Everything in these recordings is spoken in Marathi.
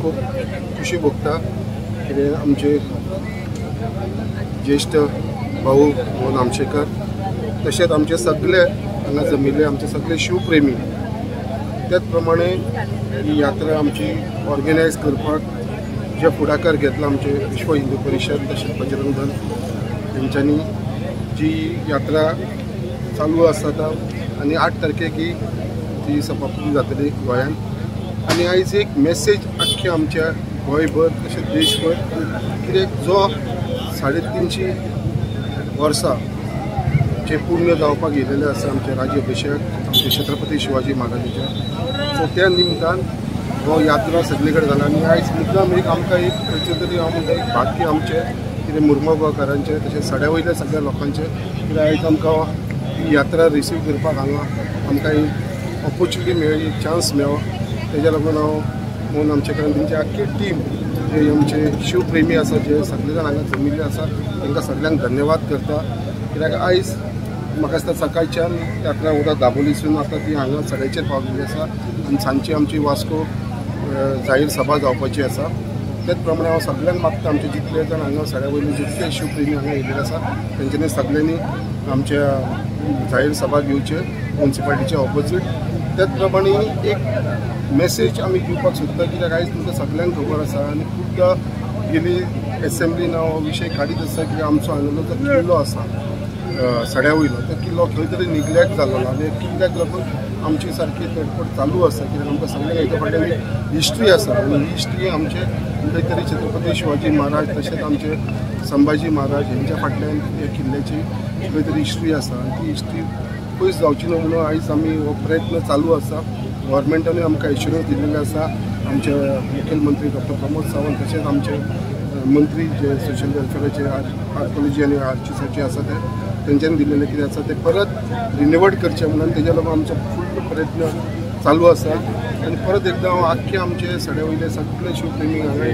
खूब खुशी भोगता कितें आमचे ज्येष्ठ भाऊ मोहन आमशेकर तशेंच आमचे सगळे हांगा जमिल्ले आमचे सगळे शिवप्रेमी त्याच प्रमाणे ही यात्रा आमची ऑर्गनायज करपाक जे फुडाकार घेतला आमचे विश्व हिंदू परिषद तशेंच बजरंग दल तेंच्यांनी जी यात्रा चालू आसा आनी 8 तारखेक ही ती समाप्ती जातली गोंयांत आनी आयज एक मेसेज आख्ख्या आमच्या गोंयभर तशेंच देशभर कित्याक जो 350 वर्सां जे पूर्ण जावपाक येयलेले आसा आमचे राज्याभिशेक आमचे छत्रपती शिवाजी महाराजांच्या सो त्या निमतान हो यात्रा सगळे कडेन जाला आनी आयज मुद्दाम एक आमकां एक खंयचे तरी हांव म्हणटा एक भाग्य आमचे कितें मुर्मू गोवाकारांचे तशेंच सड्या वयल्या सगळ्या लोकांचे कित्याक आयज आमकां ही यात्रा रिसीव करपाक हांगा आमकां एक ऑपॉर्च्युनिटी मेळ्ळी एक चान्स मेळ्ळो तेज्या लागून हांव मोहन आमचेकरान तेंची आख्खी टीम जे आमचे शिवप्रेमी आसा जे सगळे जाण हांगा जमिल्ले आसा तांकां सगळ्यांक धन्यवाद करता कित्याक आयज म्हाका दिसता सकाळच्यान यात्रा उदक दाबोलीसून आतां ती हांगा सड्याचेर पावलेली आसा आनी सांजची आमची वास्को जाहीर सभा जावपाची आसा तेच प्रमाणे हांव सगळ्यांक मागता आमचे जितले जाण हांगा सड्या वयले जितले शिवप्रेमी हांगा येयलेले आसा तेंच्यांनी सगळ्यांनी आमच्या जाहीर सभा घेवचे म्युन्सिपालिटीच्या ऑपोजीट तेच प्रमाणे एक मेसेज आमी दिवपाक सोदता कित्याक आयज तुमकां सगळ्यांक खबर आसा आनी खुबदां गेली एसेंब्लीन हांव विशय काडीत आसा की आमचो हांगालो जो किल्लो आसा सड्या वयलो तो किल्लो खंय तरी निग्लेक्ट जाल्लो आनी कित्याक लागून आमची सारकी तडफड चालू आसा कित्याक आमकां सगळ्यांक हेच्या फाटल्यान हिस्ट्री आसा आनी ही हिस्ट्री आमचे खंय तरी छत्रपती शिवाजी महाराज तशेंच आमचे संभाजी महाराज हेंच्या फाटल्यान ह्या किल्ल्याची खंय तरी हिस्ट्री आसा आनी ती हिस्ट्री पयस जावची न्हू म्हणून आयज आमी हो प्रयत्न चालू आसा गव्हर्मेंटानूय आमकां एश्युरन्स दिल्लेले आसा आमचे मुखेलमंत्री डॉक्टर प्रमोद सावंत तशेंच आमचे मंत्री जे सोशल वेलफेअराचे आर्कोलॉजी आनी आर्चिसाचे आसा ते तेंच्यांनी दिल्लेले कितें आसा ते परत रिन्युवड करचे म्हणून तेज्या लागून आमचो फूल प्रयत्न चालू आसा आनी परत एकदां हांव आख्खे आमचे सड्या वयले सगळे शिवप्रेमी हांगा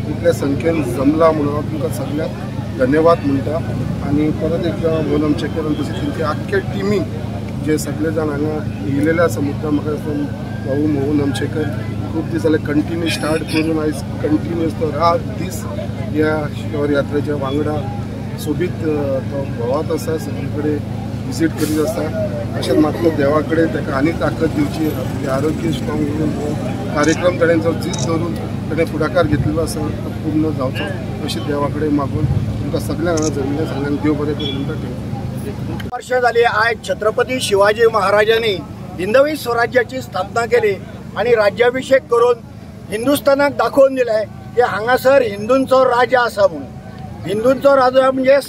इतल्या संख्येन जमला म्हणून हांव तुमकां सगळ्यांक धन्यवाद म्हणटा आनी परत एकदां मोहन आमशेकर तशेंच तेंचे आख्खे टिमीक जे सगळे जाण हांगा येयलेले आसा मुद्दाम म्हाका दिसता भाऊ मोहन आमशेकर खूब दीस जाले कंटिन्यू स्टार्ट करून आयज कंटिन्यूअस तो रात दीस ह्या शिवर यात्रेच्या वांगडा सोबीत तो भोंवत आसा सगळे कडेन विजीट करीत आसा अशेंच मागता देवा कडेन ताका आनी ताकद दिवची आरोग्य स्ट्रॉंग करून कार्यक्रम ताणें जो जीत धरून ताणें फुडाकार घेतलेलो आसा तो पूर्ण जावचो अशें देवा कडेन मागून तुमकां सगळ्यांक हांगा जमिल्ल्या सगळ्यांक देव बरें करून म्हणटा वर्ष झाली आज छत्रपती शिवाजी महाराजांनी हिंदवी स्वराज्याची स्थापना केली आणि राज्याभिषेक करून हिंदुस्थानाक दाखवून दिले की हांगासर हिंदूंचो राजा आसा म्हणून हिंदूंचो राजा म्हणजे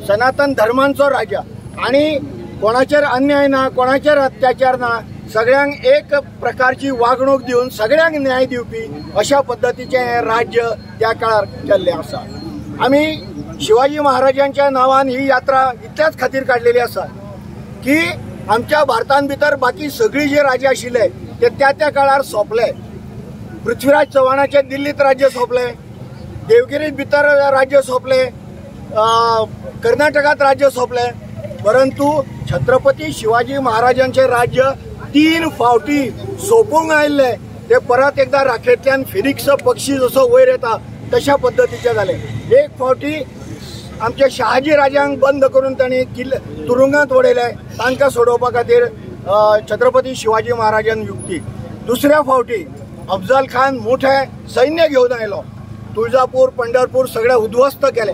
सनातन धर्मांचो राजा आणि कोणाचेर अन्याय ना कोणाचेर अत्याचार ना सगळ्यांक एक प्रकारची वागणूक दिवन सगळ्यांक न्याय दिवपी अशा पद्धतीचे राज्य त्या काळार केल्ले आसा आमी शिवाजी महाराजांच्या नावान ही यात्रा इतल्याच खातीर काढलेली आसा की आमच्या भारतान भितर बाकी सगळी जे राजे आशिल्ले ते त्या काळार सोंपले पृथ्वीराज चव्हाणाचे दिल्लीत राज्य सोंपले देवगिरीत भितर राज्य सोंपले कर्नाटकात राज्य सोंपले परंतु छत्रपती शिवाजी महाराजांचे राज्य 3 फावटी सोंपूंक आयिल्ले ते परत एकदा राखेंतल्यान फिनिक्स पक्षी जसो वयर येता तशा पद्धतीचे जाले एक फावटी आमच्या शहाजी राजांक बंद करून तांणी तुरुंगात वडयले तांकां सोडोवपा खातीर छत्रपती शिवाजी महाराजान युक्ती दुसऱ्या फावटी अफजल खान मोठे सैन्य घेवन आयलो तुळजापूर पंढरपूर सगळे उद्ध्वस्त केले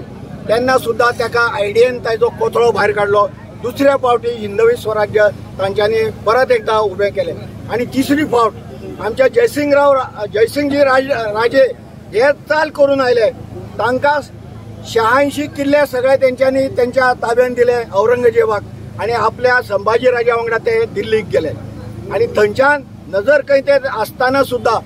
तेन्ना सुद्धा त्याका आयडियेन ताजो कोथळो भायर काडलो दुसऱ्या फावटी हिंदवी स्वराज्य तांच्यांनी परत एकदा उबें केले आणि तिसरी फावट आमच्या जयसिंगजी राजे हे चाल करून आयले तांकां 86 किल्ले सगळे तेंच्यांनी तेंच्या ताब्यान दिले औरंगजेबाक आणि आपल्या संभाजी राजा वांगडा ते दिल्लीक गेले आणि थंयच्यान नजर कैदेत आसतना सुद्धा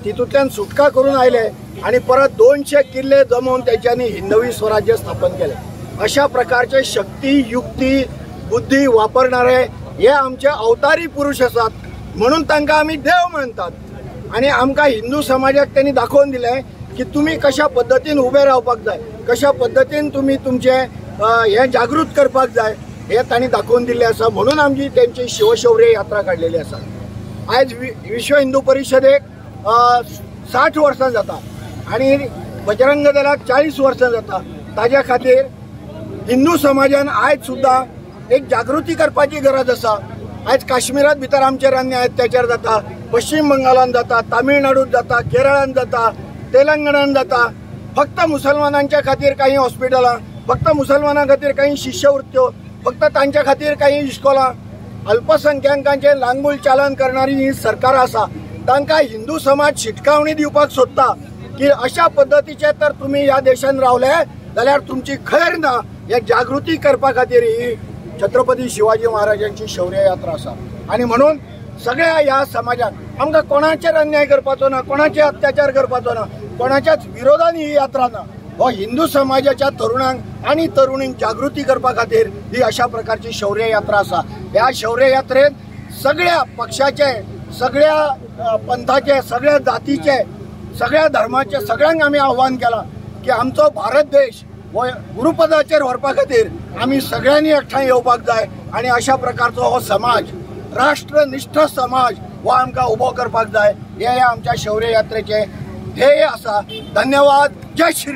तितूंतल्यान सुटका करून आयले आणि परत 200 किल्ले जमवून तेंच्यांनी हिंदवी स्वराज्य स्थापन केले अशा प्रकारचे शक्ती युक्ती बुद्धी वापरणारे हे आमचे अवतारी पुरुष असतात म्हणून तांकां आमी देव म्हणतात आणि आमकां हिंदू समाजाक त्यांनी दाखवून दिले की तुम्ही कशा पद्धतीन उभे रावपाक जाय कशा पद्धतीन तुम्ही तुमचे हे जागृत करपाक जाय हे तांणी दाखवून दिल्ले आसा म्हणून आमची त्यांची शिवशौर्य यात्रा काढलेली आसा। आज विश्व हिंदू परिषदेक 60 वर्सां जाता आणि बजरंग दलाक 40 वर्सां जाता। ताज्या खातीर हिंदू समाजान आयज सुद्धा एक जागृती करपाची गरज आसा। आज काश्मीरात भितर आमचेर अन्याय अत्याचार जाता, पश्चिम बंगालान जाता, तामिळनाडूत जाता, केरळान जाता, तेलंगणान जाता। फक्त मुसलमानांच्या खातीर काही हॉस्पिटलां, फक्त मुसलमानां खातीर काही शिष्यवृत्त्यो, फक्त तांच्या खातीर काही इस्कॉलां, अल्पसंख्याकांचे लांगूल चालन करणारी ही सरकार आसा। तांकां हिंदू समाज शिटकावणी दिवपाक सोदता की अशा पद्धतीचे तर तुम्ही ह्या देशान रावले जाल्यार तुमची खैर ना। हे जागृती करपा खातीर ही छत्रपती शिवाजी महाराजांची शौर्य यात्रा आसा आणि म्हणून सगळ्या ह्या समाजाक आमकां कोणाचेर अन्याय करपाचो ना, कोणाचे अत्याचार करपाचो ना, कोणाच्याच विरोधान ही यात्रा ना। हो हिंदू समाजाच्या तरुणांक आणि तरुणींक जागृती करपा खातीर ही अशा प्रकारची शौर्य यात्रा आसा। ह्या शौर्य यात्रेत सगळ्या पक्षाचे, सगळ्या पंथाचे, सगळ्या जातीचे, सगळ्या धर्माचे सगळ्यांक आमी आव्हान केलां की आमचो भारत देश हो गुरुपदाचेर व्हरपा खातीर आमी सगळ्यांनी एकठांय येवपाक जाय आणि अशा प्रकारचो हो समाज, राष्ट्रनिष्ठ समाज हो आमकां उबो करपाक जाय। हे आमच्या शौर्य यात्रेचे ध्येय आसा। धन्यवाद। जय श्री